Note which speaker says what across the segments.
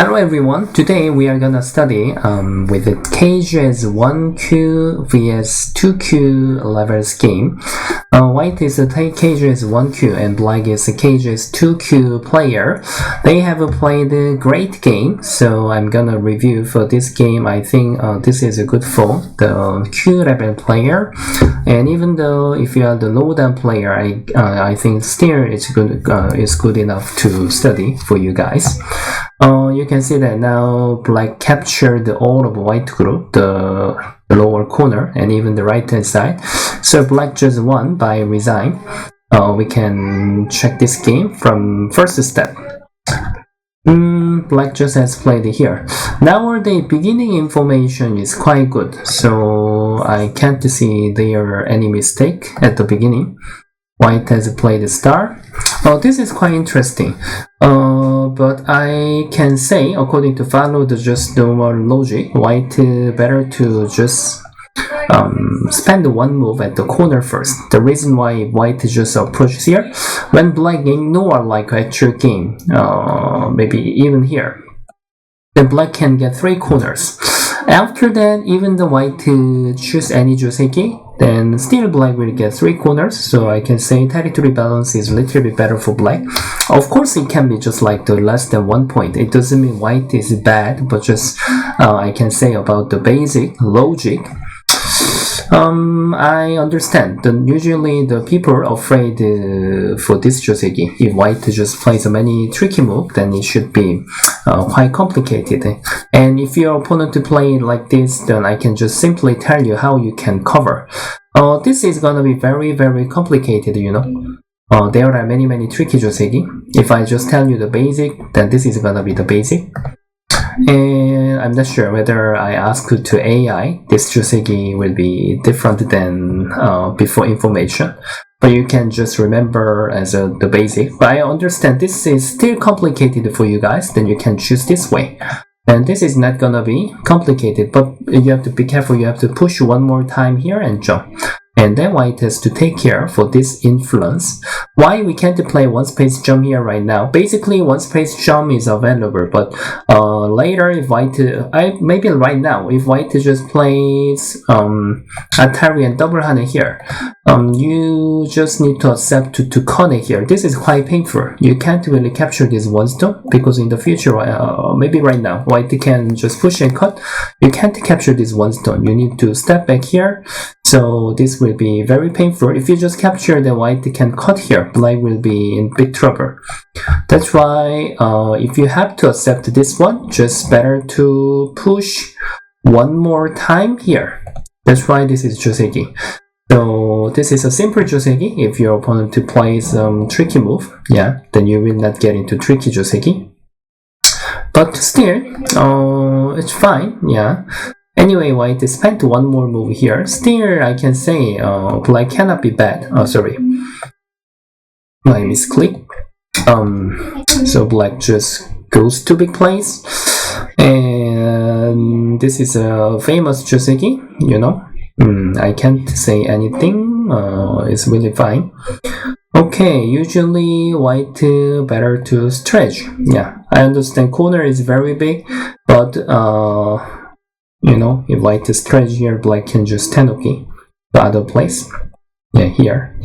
Speaker 1: Hello everyone, today we are gonna study with the cages 1Q vs 2Q levels game. White is a cages 1Q and black is a cages 2Q player. They have played a great game, so I'm gonna review for this game. I think this is good for the Q level player, and even though if you are the low down player, I think still it's good enough to study for you guys. You can see that now black captured all of white group, the lower corner and even the right hand side. So black just won by resign. We can check this game from first step. Black just has played here. Nowadays beginning information is quite good, so I can't see there any mistake at the beginning. White has played star. This is quite interesting. But I can say, according to follow the just normal logic, white better to just spend one move at the corner first. The reason why white just approaches here, when black ignore like actual game, maybe even here, then black can get 3 corners. After that, even the white choose any joseki, then still black will get 3 corners, so I can say territory balance is a little bit better for black. Of course, it can be just like the less than 1 point. It doesn't mean white is bad, but just I can say about the basic logic. I understand that usually the people are afraid for this joseki. If white just plays many tricky moves, then it should be quite complicated. And if your opponent to play like this, then I can just simply tell you how you can cover. This is gonna be very, very complicated, you know. There are many tricky joseki. If I just tell you the basic, then this is gonna be the basic. And I'm not sure whether I ask to AI, this joseki will be different than before information. But you can just remember as the basic. But I understand this is still complicated for you guys, then you can choose this way. And this is not gonna be complicated, but you have to be careful. You have to push one more time here and jump. And then white has to take care for this influence. Why we can't play one space jump here right now? Basically, one space jump is available, but later if white, maybe right now, if white just plays Atari and double hand here, you just need to accept to connect here. This is quite painful. You can't really capture this one stone because in the future, maybe right now, white can just push and cut. You can't capture this one stone. You need to step back here. So this will be very painful. If you just capture the white can cut here, black will be in big trouble. That's why if you have to accept this one, just better to push one more time here. That's why this is joseki. So this is a simple joseki. If your opponent to play some tricky move, yeah, then you will not get into tricky joseki. But still, it's fine, yeah. Anyway, white spent one more move here. Still, I can say black cannot be bad. Sorry, my misclick. So black just goes to big place, and this is a famous joseki. You know, I can't say anything. It's really fine. Okay, usually white better to stretch. Yeah, I understand corner is very big, but you know, if white stretch here, black can just tenuki the other place. Yeah, here.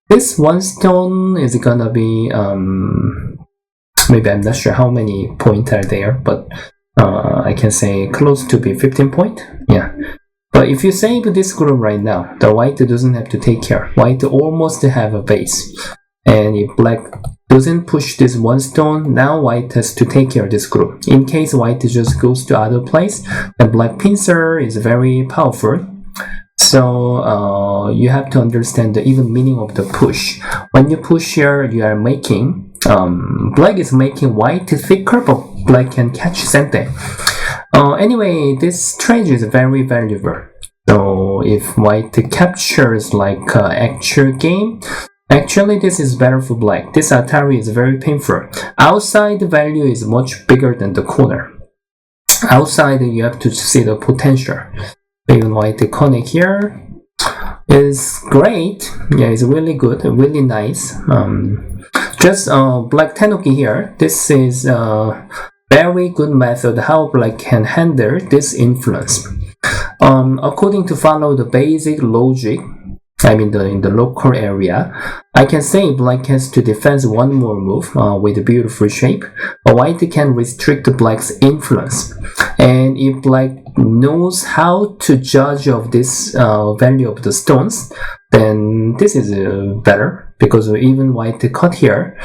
Speaker 1: This one stone is gonna be maybe I'm not sure how many points are there, but I can say close to be 15 point. Yeah. But if you save this group right now, the white doesn't have to take care. White almost have a base. And if black doesn't push this one stone, now white has to take care of this group. In case white just goes to other place, the black pincer is very powerful. So you have to understand the even meaning of the push. When you push here, you are making black is making white thicker, but black can catch something. Anyway, this strategy is very valuable. So if white captures like actual game, actually this is better for black. This Atari is very painful. Outside value is much bigger than the corner. Outside you have to see the potential. Even white connect here is great. Yeah, it's really good, really nice. Just black tenuki here. This is very good method how black can handle this influence. According to follow the basic logic, I mean in the local area, I can say black has to defend one more move with a beautiful shape, but white can restrict black's influence. And if black knows how to judge of this value of the stones, then this is better, because even white cut here.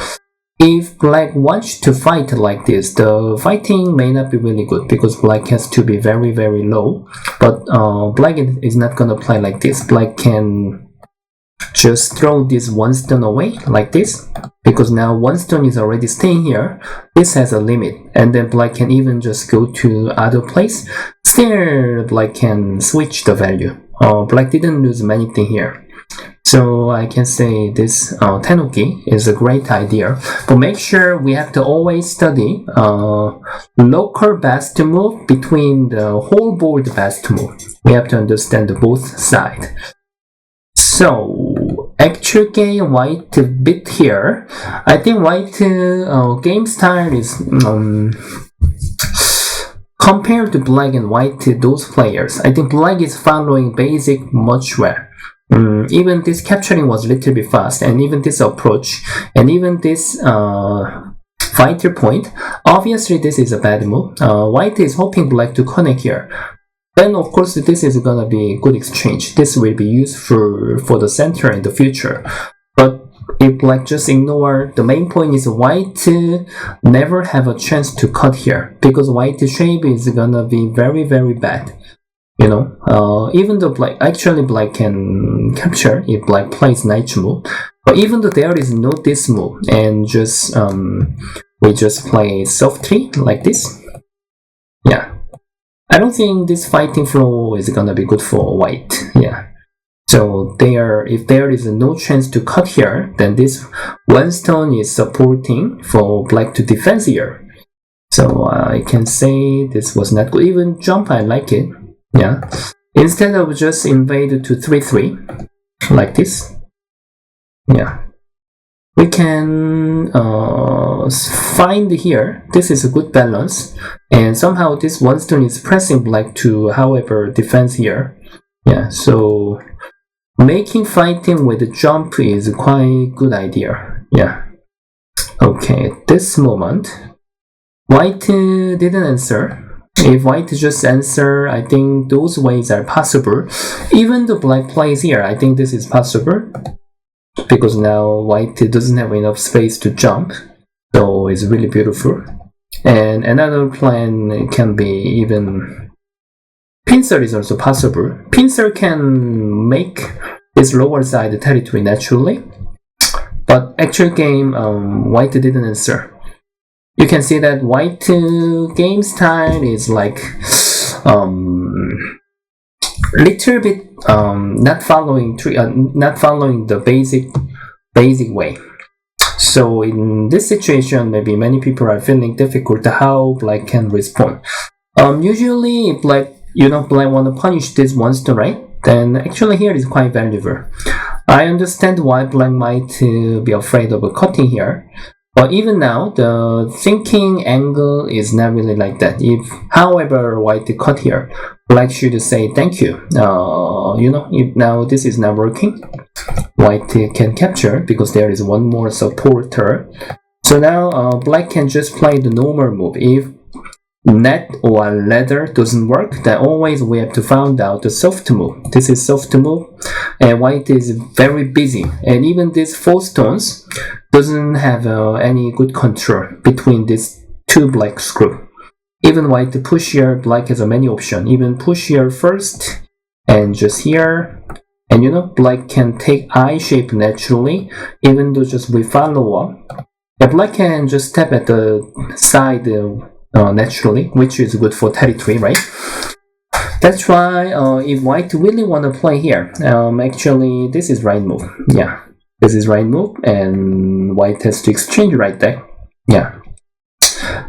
Speaker 1: If black wants to fight like this, the fighting may not be really good because black has to be very, very low. But black is not gonna play like this. Black can just throw this one stone away like this, because now one stone is already staying here. This has a limit, and then black can even just go to other place. Still, black can switch the value. Black didn't lose many things here. So I can say this tenuki is a great idea, but make sure we have to always study local best move between the whole board best move. We have to understand both sides. So actual game white bit here. I think white game style is compared to black and white, those players. I think black is following basic much well. Even this capturing was a little bit fast, and even this approach, and even this fighter point. Obviously, this is a bad move. White is hoping black to connect here. Then, of course, this is gonna be good exchange. This will be useful for the center in the future. But if black just ignore, the main point is white never have a chance to cut here, because white shape is gonna be very, very bad. You know, even though black can capture if black plays knight move, but even though there is no this move, and just we just play softly like this. Yeah, I don't think this fighting flow is gonna be good for white. Yeah, so if there is no chance to cut here, then this one stone is supporting for black to defend here. So I can say this was not good. Even jump, I like it. Yeah, instead of just invade to 3-3 like this, yeah, we can find here. This is a good balance, and somehow this one stone is pressing black to, however, defense here. Yeah, so making fighting with the jump is quite good idea. Yeah. Okay, at this moment, white didn't answer. If white just answer, I think those ways are possible. Even the black plays here, I think this is possible, because now white doesn't have enough space to jump, so it's really beautiful. And another plan can be even pincer is also possible. Pincer can make this lower side territory naturally, but actual game white didn't answer. You can see that white game style is like little bit not following the basic way. So in this situation, maybe many people are feeling difficult how black can respond. Usually, if black want to punish this one stone, right? Then actually here is quite valuable. I understand why black might be afraid of cutting here. But even now, the thinking angle is not really like that. If, however, white cut here, black should say thank you. If now this is not working, white can capture because there is one more supporter. So now black can just play the normal move. If net or ladder doesn't work, then always we have to find out the soft move. This is soft move, and white is very busy, and even these 4 stones doesn't have any good control between these 2 black screw. Even white push here, black has many options. Even push here first, and just here, and black can take I shape naturally, even though just we follow up. But black can just step at the side naturally, which is good for territory, right? That's why if white really want to play here, actually this is right move. Yeah, this is right move, and white has to exchange right there. Yeah,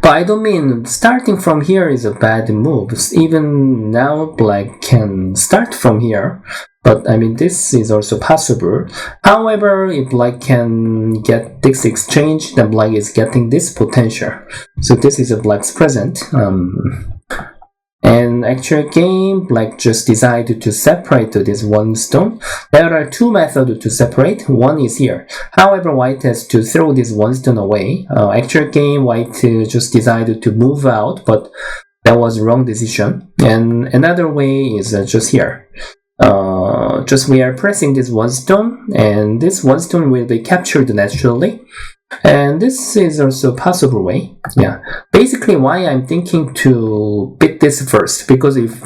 Speaker 1: but I don't mean starting from here is a bad move. Even now black can start from here, But I mean, this is also possible. However, if black can get this exchange, then black is getting this potential. So this is a black's present. And actual game, black just decided to separate this one stone. There are two methods to separate. One is here. However, white has to throw this one stone away. Actual game, white just decided to move out, but that was wrong decision. And another way is just here. Just we are pressing this one stone, and this one stone will be captured naturally. And this is also a possible way. Yeah. Basically, why I'm thinking to bid this first, because if,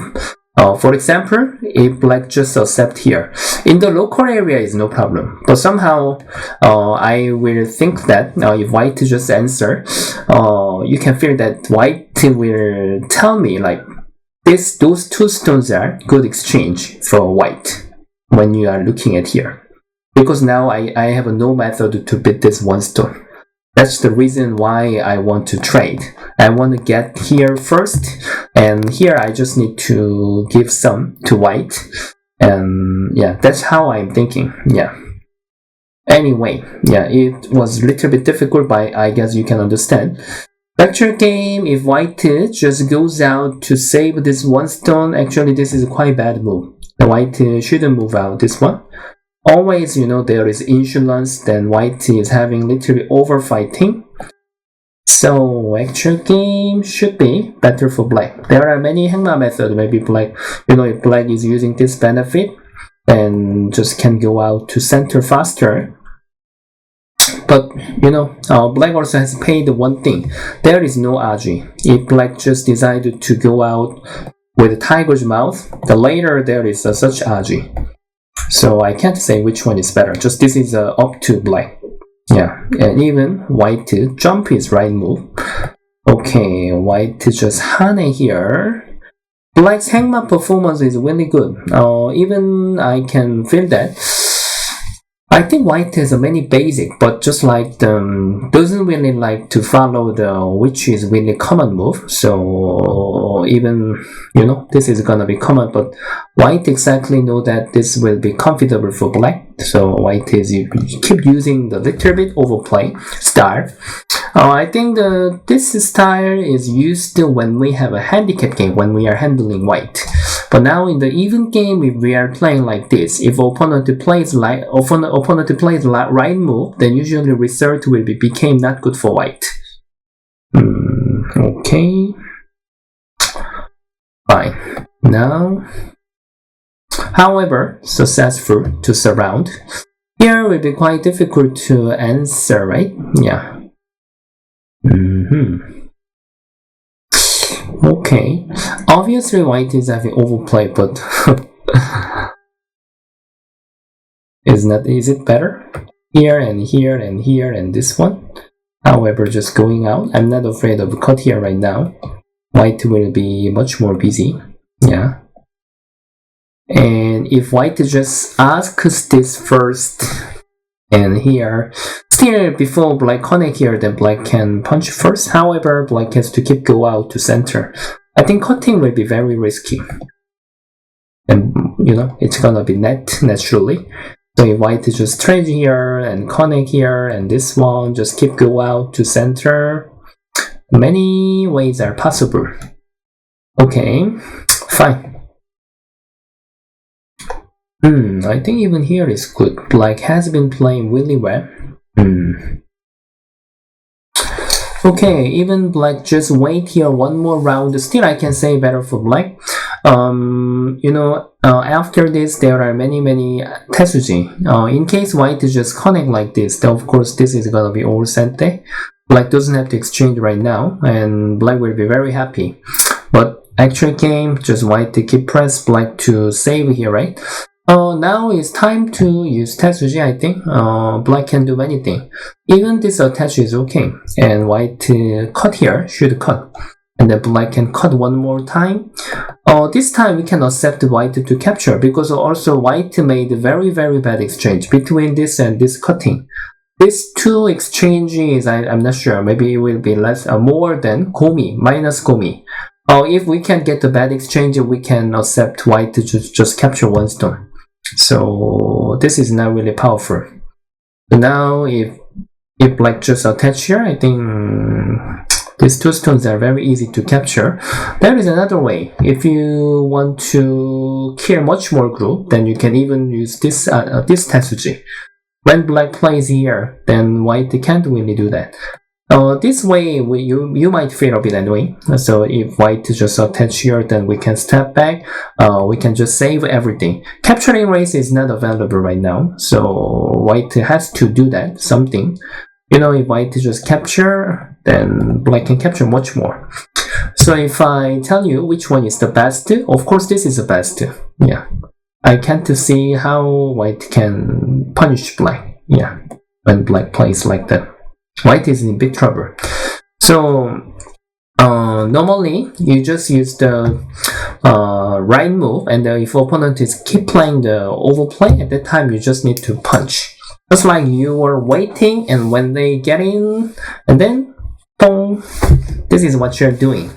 Speaker 1: for example, if black just accept here, in the local area is no problem. But somehow, I will think that if white just answer, you can feel that white will tell me like those two stones are good exchange for white when you are looking at here. Because now I have no method to bid this one stone. That's the reason why I want to trade. I want to get here first, and here I just need to give some to white. And yeah, that's how I'm thinking. Yeah. Anyway, yeah, it was a little bit difficult, but I guess you can understand. Lecture game, if white just goes out to save this one stone, actually this is a quite bad move. The white shouldn't move out this one. Always, there is insurance, then white is having literally over fighting. So actual game should be better for black. There are many hangman methods. Maybe black, if black is using this benefit, then just can go out to center faster. But, black also has paid one thing. There is no AG. If black just decided to go out with tiger's mouth, the later there is such AG. So I can't say which one is better. Just this is up to black. Yeah, and even white to jump is right move. Okay, white to just hane here. Black's hangman performance is really good. Even I can feel that. I think white has a many basic, but just like doesn't really like to follow which is really common move. So even this is gonna be common, but white exactly know that this will be comfortable for black. So white is you keep using the little bit overplay style. I think this style is used when we have a handicap game when we are handling white. But now in the even game, if we are playing like this, if opponent plays right move, then usually result will became not good for white. Okay. Fine. Now, however, successful to surround. Here will be quite difficult to answer, right? Yeah. Okay, obviously white is having overplay, but is it better? Here and here and here and this one. However, just going out, I'm not afraid of cut here right now. White will be much more busy. Yeah. And if white just asks this first, and here, still before black connect here, then black can punch first. However, black has to keep go out to center. I think cutting will be very risky. And, it's gonna be naturally. So if white is just trade here and connect here, and this one just keep go out to center. Many ways are possible. Okay, fine. I think even here is good. Black has been playing really well. Okay, even black just wait here one more round. Still, I can say better for black. After this, there are many tetsuji. In case white just connect like this, then of course this is gonna be all sente. Black doesn't have to exchange right now, and black will be very happy. But actual game, just white to keep press black to save here, right? Now it's time to use tetsuji, I think. Black can do anything. Even this attach is okay. And white cut here, should cut. And then black can cut one more time. This time we can accept white to capture, because also white made a very bad exchange between this and this cutting. These two exchanges, I'm not sure. Maybe it will be more than komi, minus komi. If we can get the bad exchange, we can accept white to just capture one stone. So this is not really powerful. So now if black just attach here, I think these two stones are very easy to capture. There is another way. If you want to kill much more group, then you can even use this Tetsuji. When black plays here, then white can't really do that. This way, you might feel a bit annoying. So if white just attach here, then we can step back. We can just save everything. Capturing race is not available right now, so white has to do that, something. If white just capture, then black can capture much more. So if I tell you which one is the best, of course this is the best. Yeah. I can't see how white can punish black. Yeah. When black plays like that. White is in big trouble. So normally you just use the right move, and if opponent is keep playing the overplay, at that time you just need to punch. Just like you were waiting, and when they get in, and then boom, this is what you're doing.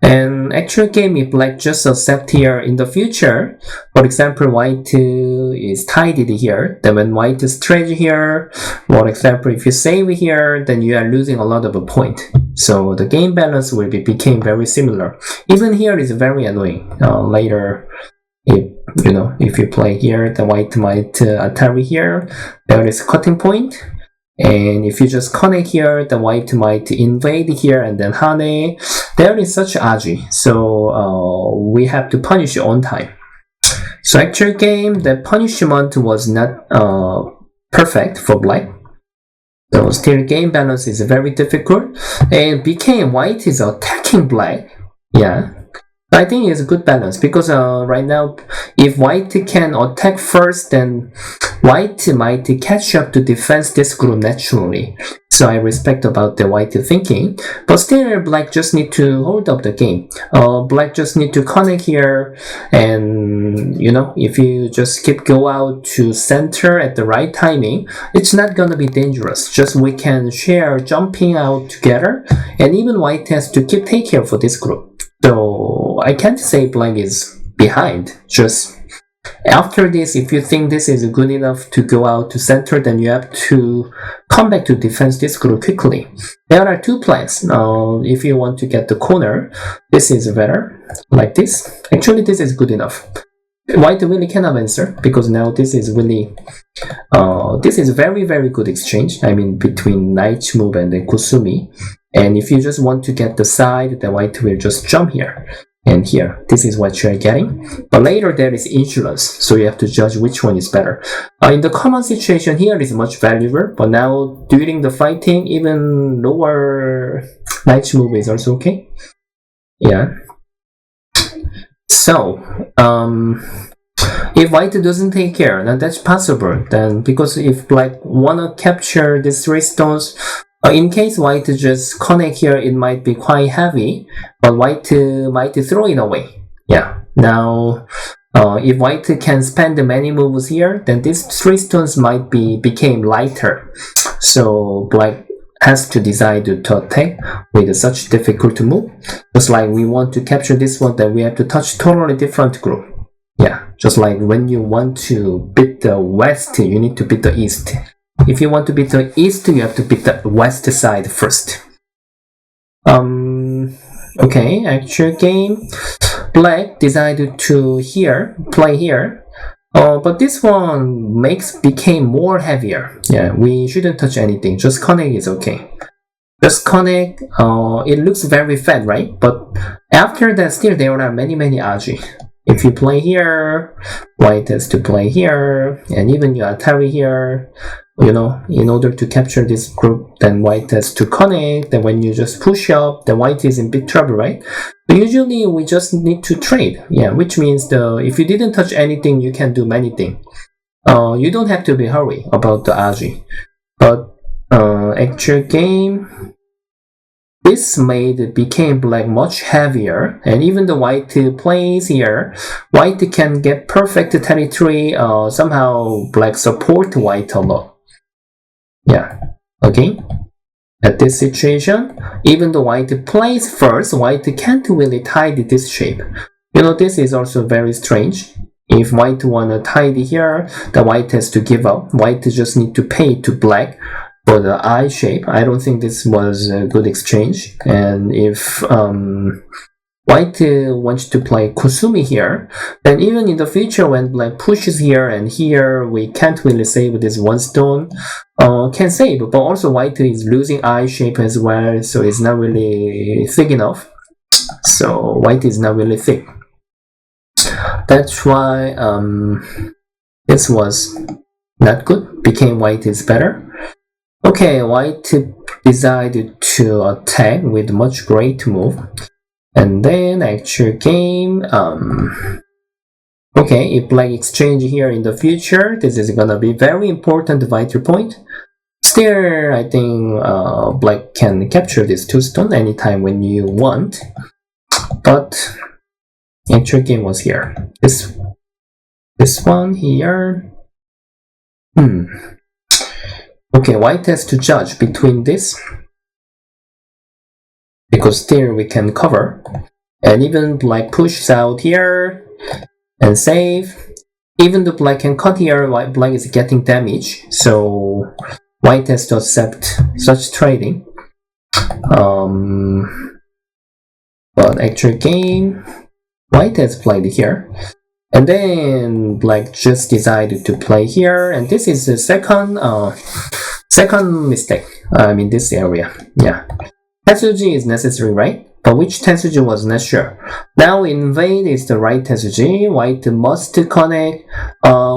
Speaker 1: And actual game, if black just accept here in the future, for example, white is tidied here, then when white is stretch here, for example, if you save here, then you are losing a lot of a point. So the game balance will became very similar. Even here is very annoying. Later, if you play here, the white might attack here. There is cutting point. And if you just connect here, the white might invade here and then hane. There is such aji, so we have to punish on time. So actual game, the punishment was not perfect for black. So still game balance is very difficult. And became white is attacking black. Yeah. I think it's a good balance because right now, if white can attack first, then white might catch up to defense this group naturally. So I respect about the white thinking, but still black just need to hold up the game. Black just need to connect here, and if you just keep go out to center at the right timing, it's not gonna be dangerous. Just we can share jumping out together, and even white has to keep take care for this group. So I can't say black is behind. Just after this, if you think this is good enough to go out to center, then you have to come back to defense this group quickly. There are two plans. If you want to get the corner, this is better, like this. Actually, this is good enough. White really cannot answer because now this is really, this is very, very good exchange. I mean, between knight move and then kusumi. And if you just want to get the side, the white will just jump here and here. This is what you're getting. But later there is insurance, so you have to judge which one is better. In the common situation here is much valuable, but now during the fighting, even lower knight move is also okay. Yeah. So, if white doesn't take care, then that's possible. Then because if black wanna capture these 3 stones, in case white just connect here, it might be quite heavy, but white might throw it away. Yeah. Now, if white can spend many moves here, then these 3 stones might became lighter. So black has to decide to attack with such difficult move. Just like we want to capture this one, then we have to touch totally different group. Yeah. Just like when you want to beat the west, you need to beat the east. If you want to beat the east, you have to beat the west side first. Okay, actual game. Black decided to play here. But this one became more heavier. Yeah, we shouldn't touch anything. Just connect is okay. Just connect. It looks very fat, right? But after that, still there are many aji. If you play here, white has to play here, and even you attack here. In order to capture this group, then white has to connect. Then when you just push up, then white is in big trouble, right? But usually we just need to trade. Yeah, which means if you didn't touch anything, you can do many things. You don't have to be hurry about the aji. But actual game, this became black much heavier, and even the white plays here, white can get perfect territory. Somehow black support white a lot. Yeah, okay. At this situation, even the white plays first, white can't really tidy this shape. This is also very strange. If white wanna tidy here, the white has to give up. White just need to pay to black for the eye shape. I don't think this was a good exchange. And if white wants to play Kusumi here, then even in the future when black pushes here and here, we can't really save this one stone. Can save, but also white is losing eye shape as well, so it's not really thick enough. So white is not really thick. That's why this was not good. Became white is better. Okay, white decided to attack with much great move. And then actual game, okay, if black exchange here in the future, this is gonna be very important vital point. Still, I think black can capture this 2 stone anytime when you want. But actual game was here. This one here. Okay, white has to judge between this, because still we can cover, and even black pushes out here and save. Even though black can cut here, black is getting damage, so white has to accept such trading. But actual game, white has played here, and then black just decided to play here, and this is the second mistake. I mean this area, yeah. Tetsuji is necessary, right? But which Tetsuji was not sure. Now invade is the right Tetsuji. White must connect.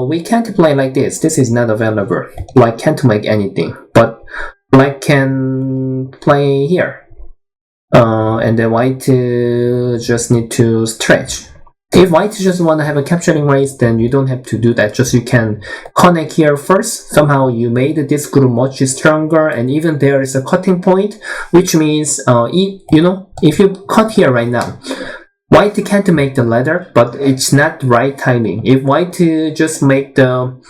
Speaker 1: We can't play like this. This is not available. Black can't make anything, but black can play here. And then white just need to stretch. If white just want to have a capturing race, then you don't have to do that. Just you can connect here first. Somehow you made this group much stronger, and even there is a cutting point, which means if you cut here right now, white can't make the ladder, but it's not right timing. If white just make the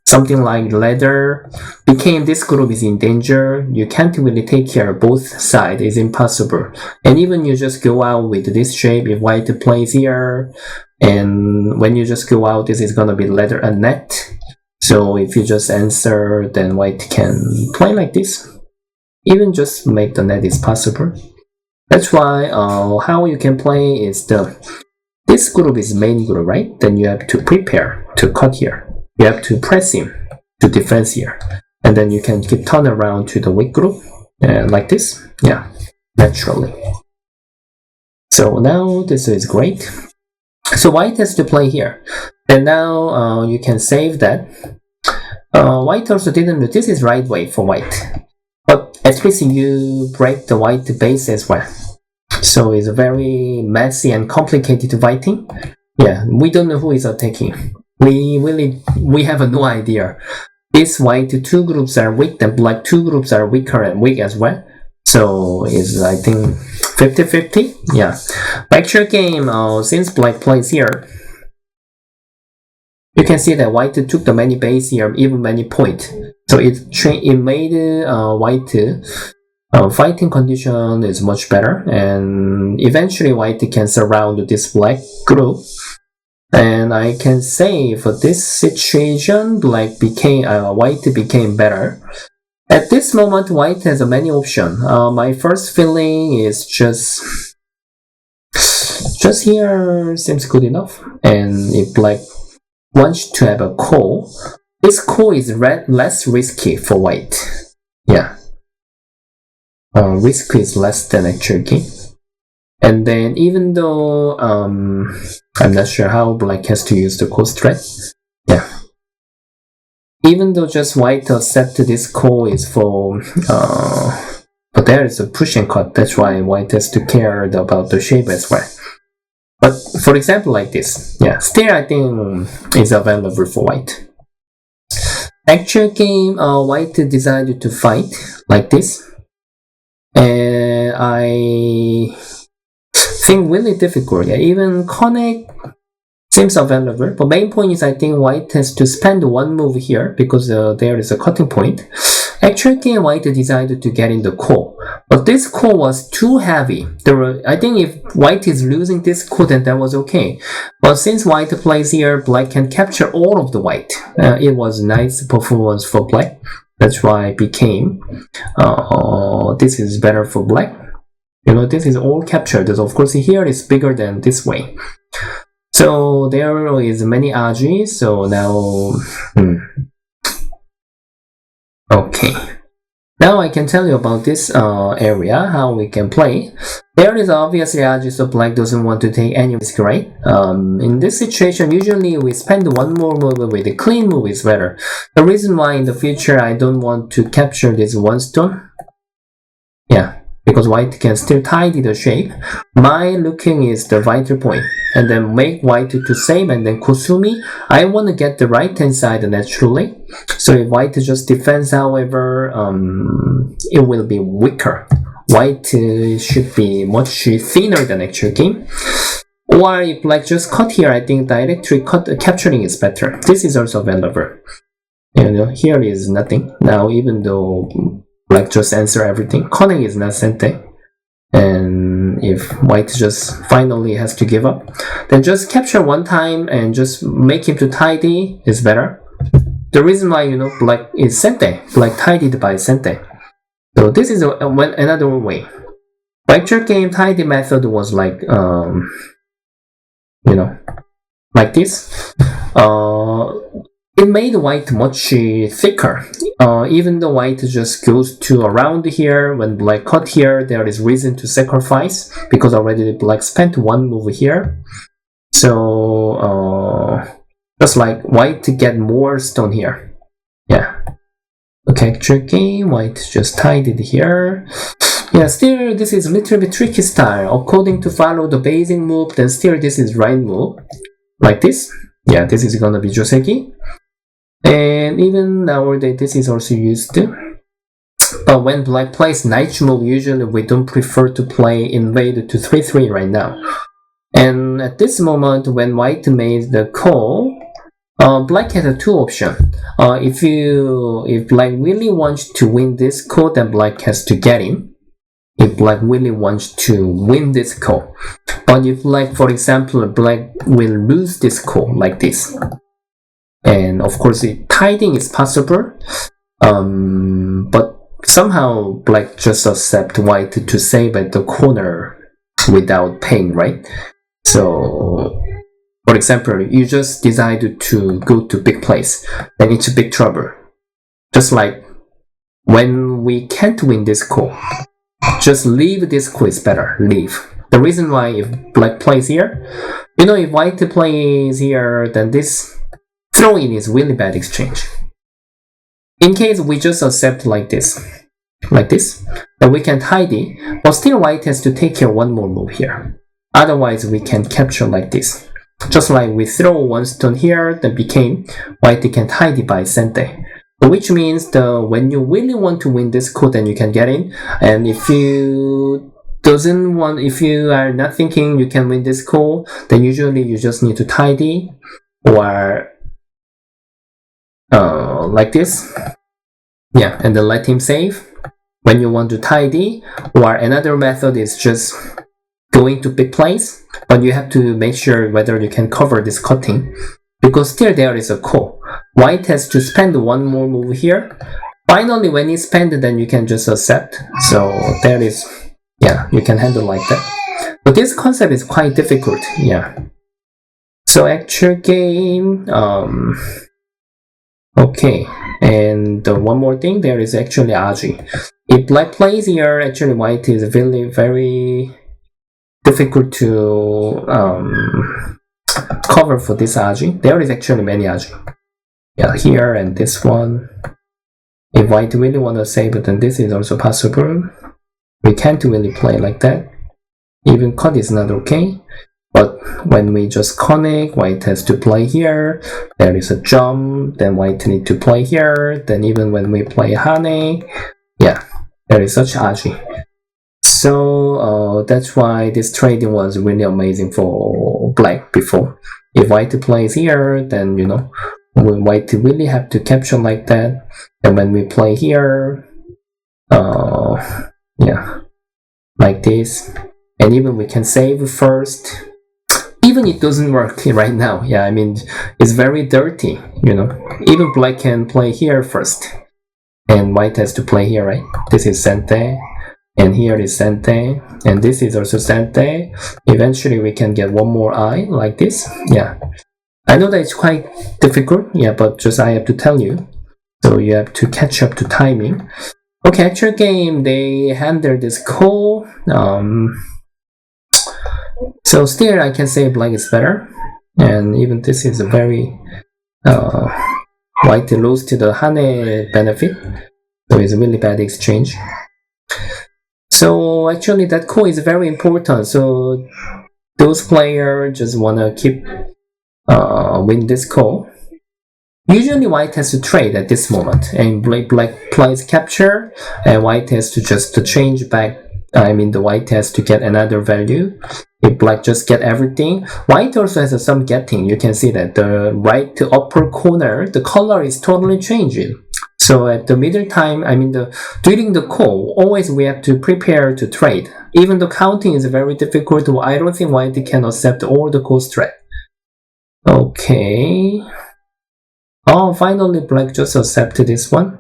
Speaker 1: something like ladder, became this group is in danger, you can't really take care of both sides, it's impossible. And even you just go out with this shape, if white plays here, and when you just go out, this is gonna be ladder and net. So if you just answer, then white can play like this. Even just make the net is possible. That's why how you can play is this group is main group, right? Then you have to prepare to cut here. You have to press him to defense here, and then you can keep turn around to the weak group like this, yeah, naturally. So now this is great. So white has to play here, and now you can save that. White also didn't know this is right way for white, but at least you break the white base as well. So it's very messy and complicated fighting. Yeah, we don't know who is attacking. We have no idea. This white 2 groups are weak, then black 2 groups are weaker and weak as well. So it's I think 50-50. Yeah. Lecture game. Since black plays here, you can see that white took the many base here, even many point. So it made white fighting condition is much better, and eventually white can surround this black group. And I can say for this situation, white became better. At this moment, white has many options. My first feeling is just here seems good enough. And if black wants to have a call, this call is less risky for white. Yeah, risk is less than actual game. And then even though I'm not sure how black has to use the call strat. Yeah. Even though just white accept this call is for but there is a push and cut, that's why white has to care about the shape as well. But for example like this, yeah, still I think is available for white. Actual game, white decided to fight like this. And I think really difficult. Yeah, even connect seems available, but main point is I think white has to spend one move here because there is a cutting point. Actually, white decided to get in the call, but this call was too heavy. I think if white is losing this call, then that was okay. But since white plays here, black can capture all of the white. It was a nice performance for black. That's why it became this is better for black. This is all captured. Of course, here is bigger than this way. So there is many aji. So now, okay. Now I can tell you about this area, how we can play. There is obviously aji, so black doesn't want to take any risk, right? In this situation, usually we spend one more move with a clean move is better. The reason why in the future I don't want to capture this one stone, because white can still tidy the shape. My looking is the vital point, and then make white to save, and then Kusumi. I want to get the right hand side naturally. So if white just defends, however, it will be weaker. White should be much thinner than actual game. Or if black just cut here, I think directly capturing is better. This is also available. Here is nothing. Now even though black just answer everything, cunning is not sente. And if white just finally has to give up, then just capture one time and just make him to tidy is better. The reason why black is sente, black tidied by sente. So this is another way. Lecture game tidy method was like like this. It made white much thicker. Even though white just goes to around here, when black cut here, there is reason to sacrifice because already black spent one move here. So just like white to get more stone here. Okay, actual game, white just tied it here. Still this is a little bit tricky style. According to follow the basing move, then still this is right move. Like this. This is gonna be joseki. And even nowadays this is also used. But when black plays knight move, usually we don't prefer to play invade to 3-3 right now. And at this moment, when white made the call, black has two options. If black really wants to win this call, then black has to get in. If black really wants to win this call. But if for example, black will lose this call like this. And of course, tidying is possible, but somehow black just accept white to save at the corner without paying, right? So, for example, you just decided to go to big place, then it's a big trouble. Just like when we can't win this call, just leave this call is better, leave. The reason why if black plays here, if white plays here, then this throw-in is really bad exchange. In case we just accept like this, then we can tidy, but still white has to take care one more move here. Otherwise we can capture like this. Just like we throw one stone here, then became white can tidy by sente. Which means when you really want to win this code, then you can get in. And if you are not thinking you can win this call, then usually you just need to tidy or like this, and then let him save when you want to tidy. Or another method is just going to big place, but you have to make sure whether you can cover this cutting, because still there is a call. White has to spend one more move here. Finally, when he spend, then you can just accept. So there is, you can handle like that. But this concept is quite difficult. So actual game, okay, and one more thing, there is actually aji. If black plays here, actually white is really very difficult to cover for this aji. There is actually many aji. Here and this one. If white really want to save it, then this is also possible. We can't really play like that. Even cut is not okay. But when we just connect, white has to play here. There is a jump, then white need to play here. Then even when we play hane, there is such aji. So that's why this trading was really amazing for black before. If white plays here, then white really have to capture like that. And when we play here, yeah, like this. And even we can save first. Even it doesn't work right now. Yeah, I mean, it's very dirty, you know. Even black can play here first. And white has to play here, right? This is Sente. And here is Sente. And this is also Sente. Eventually we can get one more eye like this. Yeah. I know that it's quite difficult. Yeah, but just I have to tell you. So you have to catch up to timing. Okay, actual game, they handle this call. So still I can say black is better. And even this is a very white lose to the Hane benefit. So it's a really bad exchange. So actually that call is very important. So those players just wanna keep win this call. Usually white has to trade at this moment, and black plays capture, and white has to just change back. I mean, the white has to get another value. If black just get everything, white also has some getting. You can see that the right upper corner, the color is totally changing. So at the middle time, I mean, during the call, always we have to prepare to trade. Even the counting is very difficult. I don't think white can accept all the call threat. Okay. Oh, finally black just accepted this one.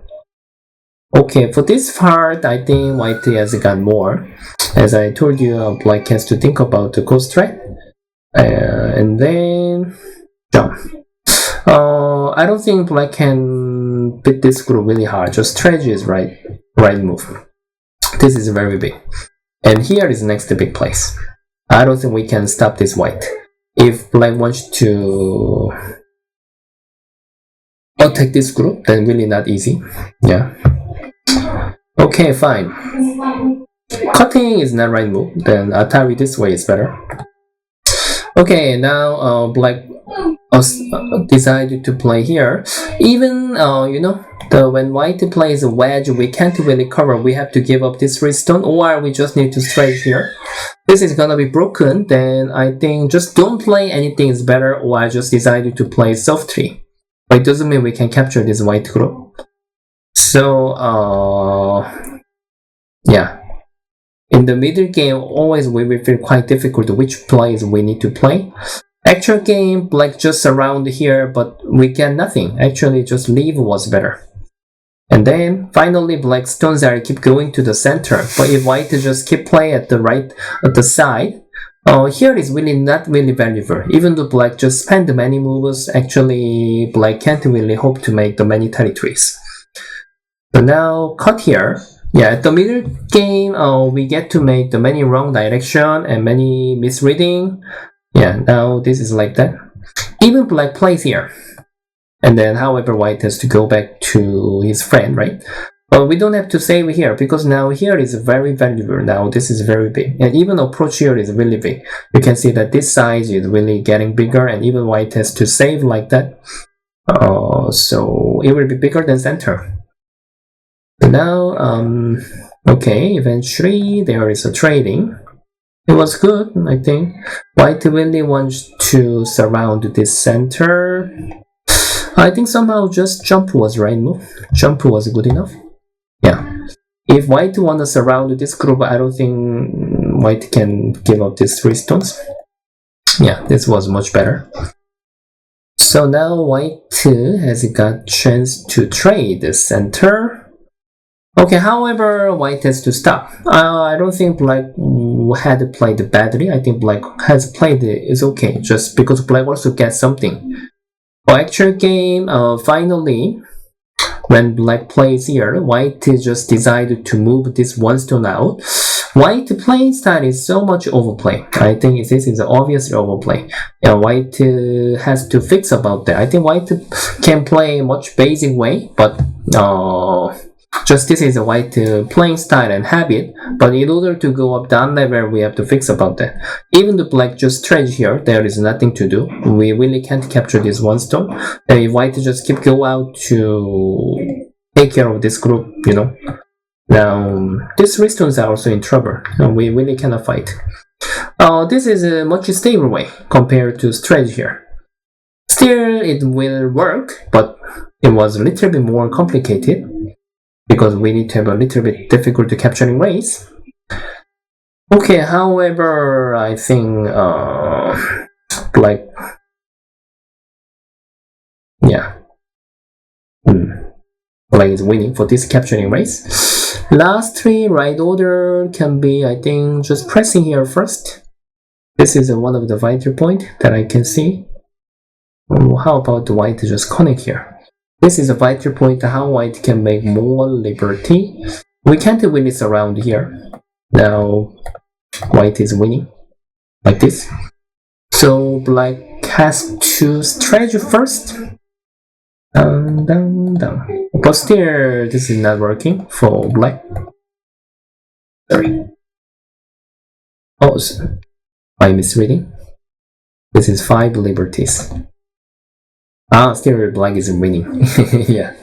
Speaker 1: Okay, for this part, I think white has got more. As I told you, black has to think about the cost threat. And then jump. I don't think black can beat this group really hard. Just strategy is right move. This is very big. And here is next big place. I don't think we can stop this white. If black wants to attack this group, then really not easy. Yeah. Okay, fine. Cutting is not right move. Then Atari this way is better. Okay, now black decided to play here. Even you know, when white plays a wedge, we can't really cover. We have to give up this redstone, or we just need to stretch here. This is gonna be broken. Then I think just don't play anything is better. Or I just decided to play softly. But it doesn't mean we can capture this white group. So yeah. In the middle game, always we will feel quite difficult which plays we need to play. Actual game, black just around here, but we get nothing. Actually, just leave was better. And then finally, black stones are keep going to the center. But if white just keep play at the side, here is really not really valuable. Even though black just spend many moves, actually black can't really hope to make the many territories. So now cut here. Yeah, at the middle game, we get to make the many wrong direction and many misreading. Yeah, now this is like that. Even black plays here. And then, however, white has to go back to his friend, right? But we don't have to save here, because now here is very valuable. Now this is very big. And even approach here is really big. You can see that this size is really getting bigger, and even white has to save like that. So it will be bigger than center. So now, okay, eventually there is a trading. It was good, I think. White really wants to surround this center. I think somehow just jump was right move. Jump was good enough. Yeah. If white want to surround this group, I don't think white can give up these 3 stones. Yeah, this was much better. So now white has got chance to trade the center. Okay, however, white has to stop. I don't think black had played badly. I think black has played is okay, just because black also gets something. For actual game, finally, when black plays here, white just decided to move this 1 stone out. White playing style is so much overplay. I think this is obviously overplay. And white has to fix about that. I think white can play much basic way, but just this is a white playing style and habit, but in order to go up down level, we have to fix about that. Even the black just trade here, there is nothing to do. We really can't capture this 1 stone. And if white just keep go out to take care of this group, you know. Now, these 3 stones are also in trouble. We really cannot fight. This is a much stable way compared to trade here. Still, it will work, but it was a little bit more complicated because we need to have a little bit difficult capturing race. Okay, however, I think black, yeah, black is winning for this capturing race. Last 3 right order can be, I think, just pressing here first. This is one of the vital point that I can see. How about the white just connect here? This is a vital point how white can make more liberty. We can't win this around here. Now white is winning like this. So black has to stretch first. Down, down, down. But still, this is not working for black. Sorry. Oh, by misreading. This is 5 liberties. Still black is winning. Yeah.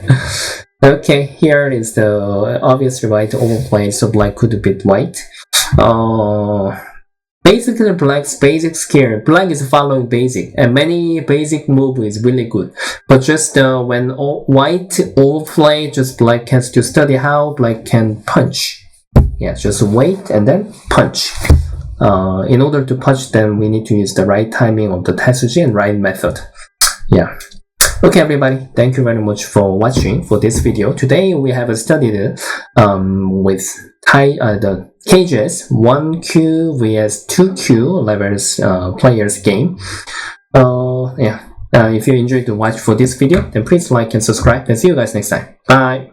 Speaker 1: Okay, here is the obvious white overplay, so black could beat white. Basically, black's basic skill. Black is following basic, and many basic move is really good. But just when white overplay, just black has to study how black can punch. Yeah, just wait and then punch. In order to punch, then we need to use the right timing of the tesuji and right method. Yeah. Okay, everybody, thank you very much for watching for this video. Today we have studied with the cages 1Q vs 2Q levels players game. If you enjoyed to watch for this video, then please like and subscribe, and see you guys next time. Bye.